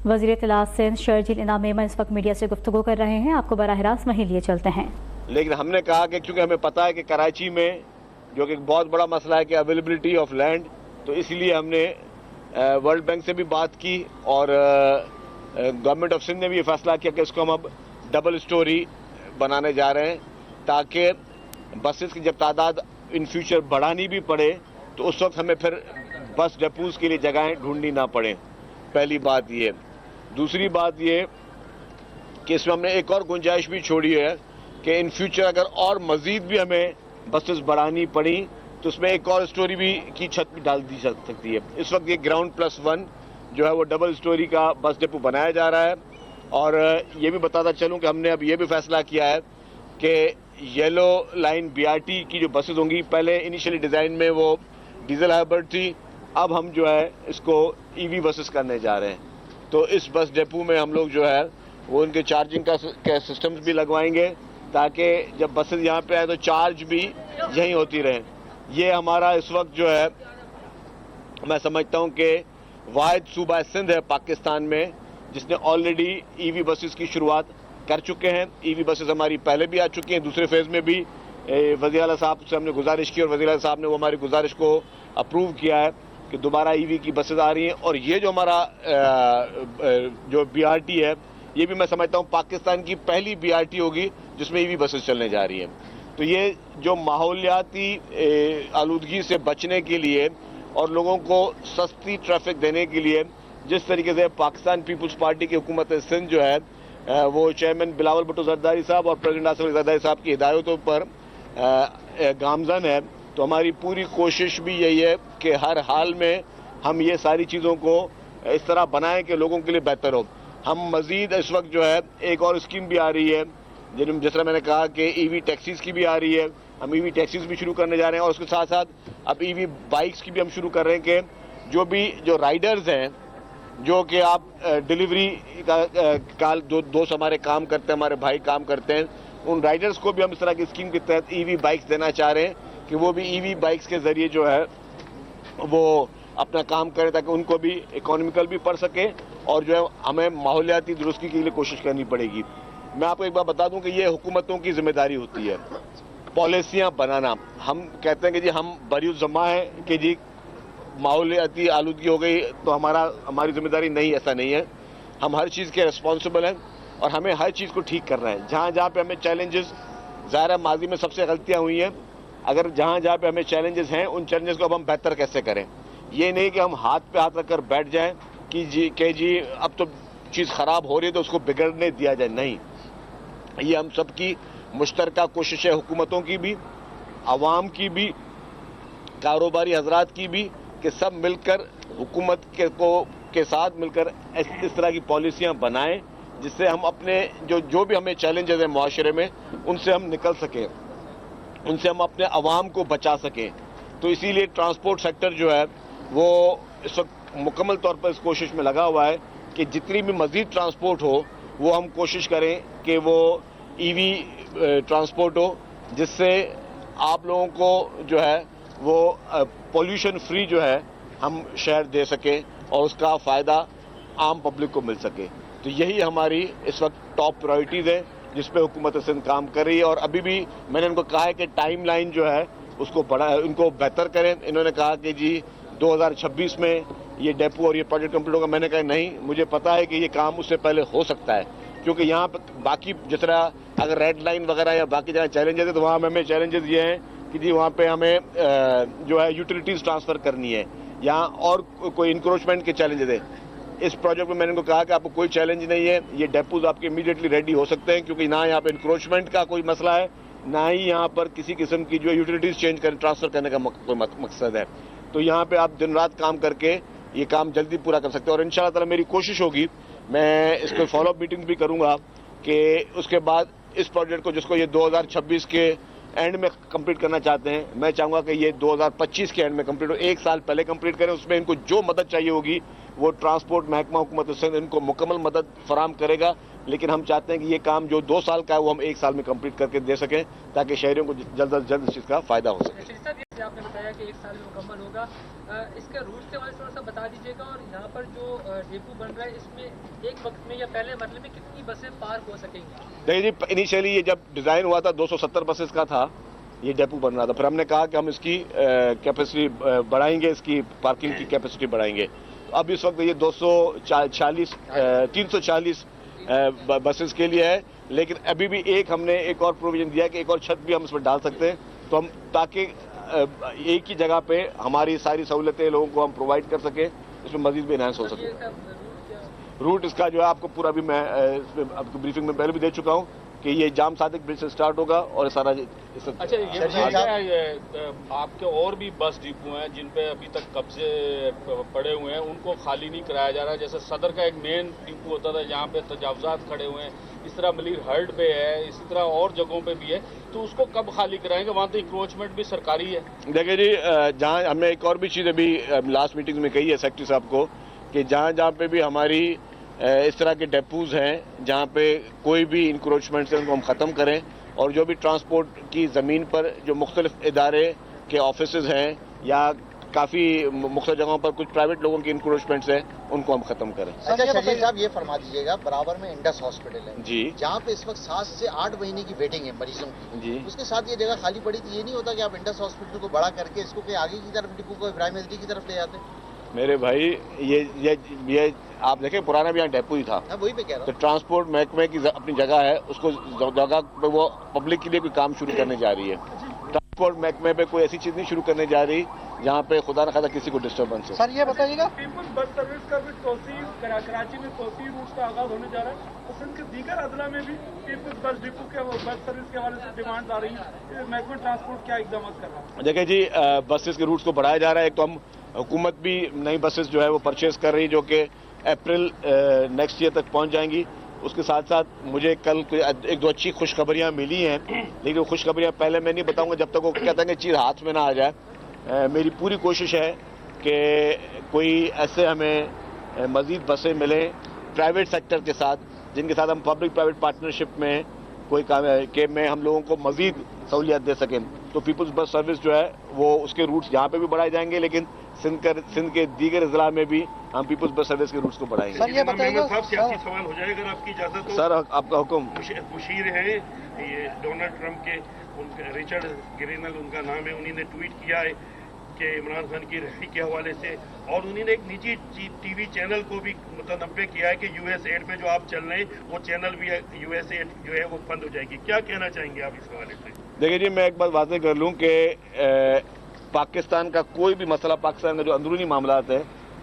وزیر اطلاعات سندھ شرجیل انعام میمن اس وقت میڈیا سے گفتگو کر رہے ہیں. آپ کو براہ راست وہیں لیے چلتے ہیں. لیکن ہم نے کہا کہ کیونکہ ہمیں پتا ہے کہ کراچی میں جو کہ ایک بہت بڑا مسئلہ ہے کہ اویلیبلٹی آف لینڈ، تو اس لیے ہم نے ورلڈ بینک سے بھی بات کی اور گورنمنٹ آف سندھ نے بھی یہ فیصلہ کیا کہ اس کو ہم اب ڈبل سٹوری بنانے جا رہے ہیں تاکہ بسز کی جب تعداد ان فیوچر بڑھانی بھی پڑے تو اس وقت ہمیں پھر بس ڈیپوز کے لیے جگہیں ڈھونڈنی نہ پڑیں. پہلی بات یہ. دوسری بات یہ کہ اس میں ہم نے ایک اور گنجائش بھی چھوڑی ہے کہ ان فیوچر اگر اور مزید بھی ہمیں بسز بڑھانی پڑی تو اس میں ایک اور سٹوری بھی کی چھت بھی ڈال دی جا سکتی ہے. اس وقت یہ گراؤنڈ پلس 1 جو ہے وہ ڈبل سٹوری کا بس ڈپو بنایا جا رہا ہے. اور یہ بھی بتاتا چلوں کہ ہم نے اب یہ بھی فیصلہ کیا ہے کہ یلو لائن BRT کی جو بسز ہوں گی، پہلے انیشلی ڈیزائن میں وہ ڈیزل ہائبرڈ تھی، اب ہم جو ہے اس کو EV بسز کرنے جا رہے ہیں. تو اس بس ڈپو میں ہم لوگ جو ہے وہ ان کے چارجنگ کا سسٹمز بھی لگوائیں گے تاکہ جب بسز یہاں پہ آئے تو چارج بھی یہیں ہوتی رہیں. یہ ہمارا اس وقت جو ہے میں سمجھتا ہوں کہ واحد صوبہ سندھ ہے پاکستان میں جس نے آلریڈی EV بسز کی شروعات کر چکے ہیں. EV بسز ہماری پہلے بھی آ چکی ہیں، دوسرے فیز میں بھی وزیر اعلیٰ صاحب سے ہم نے گزارش کی اور وزیر اعلیٰ صاحب نے وہ ہماری گزارش کو اپروو کیا ہے کہ دوبارہ EV کی بسز آ رہی ہیں. اور یہ جو ہمارا جو BRT ہے یہ بھی میں سمجھتا ہوں پاکستان کی پہلی BRT ہوگی جس میں EV بسز چلنے جا رہی ہیں. تو یہ جو ماحولیاتی آلودگی سے بچنے کے لیے اور لوگوں کو سستی ٹریفک دینے کے لیے جس طریقے سے پاکستان پیپلز پارٹی کی حکومت سندھ جو ہے وہ چیئرمین بلاول بھٹو زرداری صاحب اور پریزیڈنٹ آصف علی زرداری صاحب کی ہدایتوں پر گامزن ہے، تو ہماری پوری کوشش بھی یہی ہے کہ ہر حال میں ہم یہ ساری چیزوں کو اس طرح بنائیں کہ لوگوں کے لیے بہتر ہو. ہم مزید اس وقت جو ہے ایک اور اسکیم بھی آ رہی ہے جس طرح میں نے کہا کہ EV ٹیکسیز کی بھی آ رہی ہے، ہم EV ٹیکسیز بھی شروع کرنے جا رہے ہیں اور اس کے ساتھ ساتھ اب EV بائکس کی بھی ہم شروع کر رہے ہیں کہ جو رائیڈرز ہیں جو کہ آپ ڈیلیوری کا دوست ہمارے کام کرتے ہیں، ہمارے بھائی کام کرتے ہیں، ان رائیڈرز کو بھی ہم اس طرح کی اسکیم کے تحت EV بائکس دینا چاہ رہے ہیں کہ وہ بھی EV بائکس کے ذریعے جو ہے وہ اپنا کام کریں تاکہ ان کو بھی اکانومیکل بھی پڑ سکے اور جو ہے ہمیں ماحولیاتی درستی کے لیے کوشش کرنی پڑے گی. میں آپ کو ایک بات بتا دوں کہ یہ حکومتوں کی ذمہ داری ہوتی ہے پالیسیاں بنانا. ہم کہتے ہیں کہ جی ہم بری الزماں ہیں کہ جی ماحولیاتی آلودگی ہو گئی تو ہماری ذمہ داری نہیں، ایسا نہیں ہے. ہم ہر چیز کے ریسپانسبل ہیں اور ہمیں ہر چیز کو ٹھیک کرنا ہے. جہاں جہاں پہ ہمیں چیلنجز، ظاہر ماضی میں سب سے غلطیاں ہوئی ہیں، اگر جہاں جہاں پہ ہمیں چیلنجز ہیں ان چیلنجز کو اب ہم بہتر کیسے کریں. یہ نہیں کہ ہم ہاتھ پہ ہاتھ رکھ کر بیٹھ جائیں کہ جی اب تو چیز خراب ہو رہی ہے تو اس کو بگڑنے دیا جائے. نہیں، یہ ہم سب کی مشترکہ کوشش ہے، حکومتوں کی بھی، عوام کی بھی، کاروباری حضرات کی بھی، کہ سب مل کر حکومت کے ساتھ مل کر اس طرح کی پالیسیاں بنائیں جس سے ہم اپنے جو بھی ہمیں چیلنجز ہیں معاشرے میں ان سے ہم نکل سکیں، ان سے ہم اپنے عوام کو بچا سکیں. تو اسی لیے ٹرانسپورٹ سیکٹر جو ہے وہ اس وقت مکمل طور پر اس کوشش میں لگا ہوا ہے کہ جتنی بھی مزید ٹرانسپورٹ ہو وہ ہم کوشش کریں کہ وہ EV ٹرانسپورٹ ہو جس سے آپ لوگوں کو جو ہے وہ پولوشن فری جو ہے ہم شہر دے سکیں اور اس کا فائدہ عام پبلک کو مل سکے. تو یہی ہماری اس وقت ٹاپ پرائرٹیز ہے جس پہ حکومت سندھ کام کر رہی ہے. اور ابھی بھی میں نے ان کو کہا ہے کہ ٹائم لائن جو ہے اس کو ان کو بہتر کریں. انہوں نے کہا کہ جی 2026 میں یہ ڈیپو اور یہ پروجیکٹ کمپلیٹ ہوگا. میں نے کہا نہیں، مجھے پتا ہے کہ یہ کام اس سے پہلے ہو سکتا ہے کیونکہ یہاں پہ باقی جس طرح اگر ریڈ لائن وغیرہ یا باقی جگہ چیلنجز ہے تو وہاں ہمیں چیلنجز یہ ہیں کہ جی وہاں پہ ہمیں جو ہے یوٹیلیٹیز ٹرانسفر کرنی ہے، یہاں اور کوئی انکروچمنٹ کے چیلنجز ہیں. اس پروجیکٹ میں نے ان کو کہا کہ آپ کو کوئی چیلنج نہیں ہے، یہ ڈیپوز آپ کے امیڈیٹلی ریڈی ہو سکتے ہیں کیونکہ نہ یہاں پہ انکروچمنٹ کا کوئی مسئلہ ہے، نہ ہی یہاں پر کسی قسم کی جو یوٹیلیٹیز ٹرانسفر کرنے کا کوئی مقصد ہے. تو یہاں پہ آپ دن رات کام کر کے یہ کام جلدی پورا کر سکتے ہیں. اور ان شاء اللہ تعالیٰ میری کوشش ہوگی، میں اس کو فالو اپ میٹنگ بھی کروں گا کہ اس کے بعد اس پروجیکٹ کو جس کو یہ 2026 کے اینڈ میں کمپلیٹ کرنا چاہتے ہیں، میں چاہوں گا کہ یہ 2025 کے اینڈ میں کمپلیٹ ہو، 1 سال پہلے کمپلیٹ کریں. اس میں ان کو جو مدد چاہیے ہوگی وہ ٹرانسپورٹ محکمہ حکومت سندھ ان کو مکمل مدد فراہم کرے گا لیکن ہم چاہتے ہیں کہ یہ کام جو 2 سال کا ہے وہ ہم 1 سال میں کمپلیٹ کر کے دے سکیں تاکہ شہریوں کو جلد از جلد اس چیز کا فائدہ ہو سکے. شریف صاحب، یہ آپ نے بتایا کہ 1 سال میں مکمل ہوگا، اس کے روٹ کے بارے میں تھوڑا سا بتا دیجیے گا، اور یہاں پر جو ڈیپو بن رہا ہے اس میں ایک وقت میں یا پہلے مرحلے میں کتنی بسیں پارک ہو سکیں گی؟ دیکھیے جی، انیشیلی یہ جب ڈیزائن ہوا تھا 270 بسز کا تھا یہ ڈیپو بن رہا تھا. پھر ہم نے کہا کہ ہم اس کی کیپیسٹی بڑھائیں گے، اس کی پارکنگ کی کیپیسٹی بڑھائیں گے. اب اس وقت یہ 340 بسز کے لیے ہے، لیکن ابھی بھی ہم نے ایک اور پروویژن دیا کہ ایک اور چھت بھی ہم اس پر ڈال سکتے ہیں، تو ہم تاکہ ایک ہی جگہ پہ ہماری ساری سہولتیں لوگوں کو ہم پرووائڈ کر سکیں، اس میں مزید بھی انہانس ہو سکے. روٹ اس کا جو ہے آپ کو پورا بھی میں آپ کو بریفنگ میں پہلے بھی دے چکا ہوں کہ یہ جام صادق برج سے سٹارٹ ہوگا اور سارا. اچھا، یہ آپ کے اور بھی بس ڈپو ہیں جن پہ ابھی تک قبضے پڑے ہوئے ہیں، ان کو خالی نہیں کرایا جا رہا. جیسے صدر کا ایک مین ڈپو ہوتا تھا جہاں پہ تجاوزات کھڑے ہوئے ہیں، اس طرح ملیر ہرڈ پہ ہے، اسی طرح اور جگہوں پہ بھی ہے، تو اس کو کب خالی کرائیں گے؟ وہاں تو انکروچمنٹ بھی سرکاری ہے. دیکھیں جی، جہاں ہم نے ایک اور بھی چیز ابھی لاسٹ میٹنگ میں کہی ہے سیکرٹری صاحب کو کہ جہاں پہ بھی ہماری اس طرح کے ڈیپوز ہیں جہاں پہ کوئی بھی انکروچمنٹ ہے ان کو ہم ختم کریں، اور جو بھی ٹرانسپورٹ کی زمین پر جو مختلف ادارے کے آفیسز ہیں یا کافی مختلف جگہوں پر کچھ پرائیویٹ لوگوں کی انکروچمنٹس ہیں ان کو ہم ختم کریں. اچھا شرجیل صاحب، یہ فرما دیجیے گا، برابر میں انڈس ہاسپٹل ہے جی، جہاں پہ اس وقت 7 سے 8 مہینے کی ویٹنگ ہے مریضوں کی، جی، اس کے ساتھ یہ جگہ خالی پڑی تھی. یہ نہیں ہوتا کہ آپ انڈس ہاسپٹل کو بڑا کر کے اس کو کہ آگے کی طرف ڈپو کو ابراہیم ایس ڈی کی طرف لے جاتے؟ میرے بھائی یہ آپ دیکھیں پرانا بھی یہاں ڈیپو ہی تھا، وہی پہ کہہ رہا تو ہوں. ٹرانسپورٹ محکمے کی اپنی جگہ ہے، اس کو جگہ پہ وہ پبلک کے لیے کوئی کام شروع کرنے جا رہی ہے. ٹرانسپورٹ محکمے پہ کوئی ایسی چیز نہیں شروع کرنے جا رہی جہاں پہ خدا نخواستہ کسی کو ڈسٹربنس ہو. سر یہ بتائیے گا، پیپلز بس سروس کا بھی توسیع، کراچی میں توسیع روٹ کا آغاز ہونے جا رہا ہے، اور سندھ کے دیگر اضلاع میں بھی پیپلز بس ڈپو کے بس سروس کے حوالے سے ڈیمانڈ آ رہی ہے. محکمہ ٹرانسپورٹ کیا اقدامات کر رہا ہے؟ دیکھیں جی، بسز کے روٹس کو بڑھایا جا رہا ہے. ایک تو ہم حکومت بھی نئی بسز جو ہے وہ پرچیز کر رہی جو کہ اپریل نیکسٹ ایئر تک پہنچ جائیں گی. اس کے ساتھ ساتھ مجھے کل 1-2 اچھی خوشخبریاں ملی ہیں، لیکن وہ خوشخبریاں پہلے میں نہیں بتاؤں گا جب تک وہ کہتے ہیں کہ چیز ہاتھ میں نہ آ جائے. میری پوری کوشش ہے کہ کوئی ایسے ہمیں مزید بسیں ملیں پرائیویٹ سیکٹر کے ساتھ، جن کے ساتھ ہم پبلک پرائیویٹ پارٹنرشپ میں کوئی کام ہے کہ میں ہم لوگوں کو مزید سہولیات دے سکیں. تو پیپلز بس سروس جو ہے وہ اس کے روٹس یہاں پہ بھی بڑھائے جائیں گے، لیکن سندھ کے دیگر اضلاع میں بھی ہم پیپلز بس سروس کے روٹس کو بڑھائیں گے. سر یہ بتائیے گا، صاحب سیاسی سوال ہو جائے اگر آپ کی اجازت ہو. سر آپ کا حکم. مشیر ہیں یہ ڈونلڈ ٹرمپ کے، ریچرڈ گرینل ان کا نام ہے، انہوں نے ٹویٹ کیا ہے کہ عمران خان کی رہائی کے حوالے سے، اور انہوں نے ایک نجی ٹی وی چینل کو بھی متنبع کیا ہے کہ یو ایس ایڈ پہ جو آپ چل رہے ہیں وہ چینل بھی یو ایس ایڈ جو ہے وہ بند ہو جائے گی. کیا کہنا چاہیں گے آپ اس حوالے سے؟ دیکھیے جی، میں ایک بات واضح کر لوں کہ پاکستان کا کوئی بھی مسئلہ، پاکستان کا جو اندرونی معاملات ہے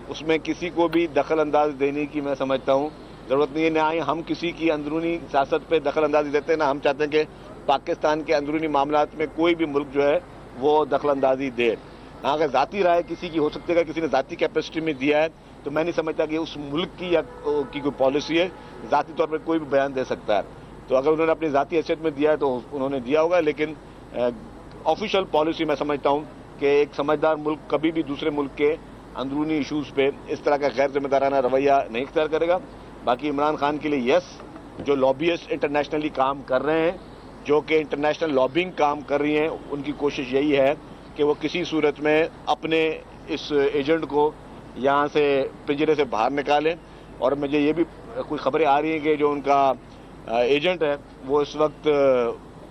اس میں کسی کو بھی دخل انداز دینے کی میں سمجھتا ہوں ضرورت نہیں ہے. نہ ہی ہم کسی کی اندرونی سیاست پہ دخل اندازی دیتے ہیں، نہ ہم چاہتے ہیں کہ پاکستان کے اندرونی معاملات میں کوئی بھی ملک جو ہے وہ دخل اندازی دے. اگر ذاتی رائے کسی کی ہو سکتی ہے، کسی نے ذاتی کیپیسٹی میں دیا ہے تو میں نہیں سمجھتا کہ اس ملک کی یا کی کوئی پالیسی ہے، ذاتی طور پر کوئی بھی بیان دے سکتا ہے. تو اگر انہوں نے اپنی ذاتی حیثیت میں دیا ہے تو انہوں نے دیا ہوگا، لیکن آفیشیل پالیسی میں سمجھتا ہوں کہ ایک سمجھدار ملک کبھی بھی دوسرے ملک کے اندرونی ایشوز پہ اس طرح کا غیر ذمہ دارانہ رویہ نہیں اختیار کرے گا. باقی عمران خان کے لیے یس، جو لابیسٹ انٹرنیشنلی کام کر رہے ہیں، جو کہ انٹرنیشنل لابنگ کام کر رہی ہیں، ان کی کوشش یہی ہے کہ وہ کسی صورت میں اپنے اس ایجنٹ کو یہاں سے پنجرے سے باہر نکالیں. اور مجھے یہ بھی کوئی خبریں آ رہی ہیں کہ جو ان کا ایجنٹ ہے وہ اس وقت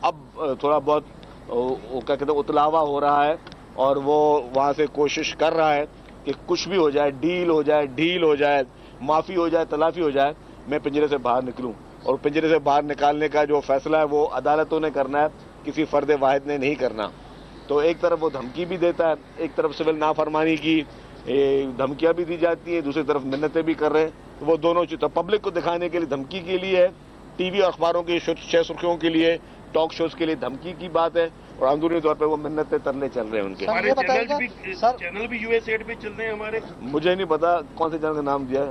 اب تھوڑا بہت کیا کہتے ہیں اتلاوا ہو رہا ہے، اور وہ وہاں سے کوشش کر رہا ہے کہ کچھ بھی ہو جائے، ڈیل ہو جائے، معافی ہو جائے، تلافی ہو جائے، میں پنجرے سے باہر نکلوں. اور پنجرے سے باہر نکالنے کا جو فیصلہ ہے وہ عدالتوں نے کرنا ہے، کسی فرد واحد نے نہیں کرنا. تو ایک طرف وہ دھمکی بھی دیتا ہے، ایک طرف سول نافرمانی کی دھمکیاں بھی دی جاتی ہیں، دوسری طرف منتیں بھی کر رہے ہیں. تو وہ دونوں چیزیں پبلک کو دکھانے کے لیے دھمکی کے لیے ہے، ٹی وی اور اخباروں کی 6 سرخیوں کے لیے، ٹاک شوز کے لیے دھمکی کی بات ہے، اور اندرونی طور پہ وہ منتیں ترلے چل رہے ہیں ان کے. چینل بھی یو ایس ایڈ پہ چل رہے ہیں ہمارے. مجھے نہیں پتا کون سے چینل کا نام دیا ہے.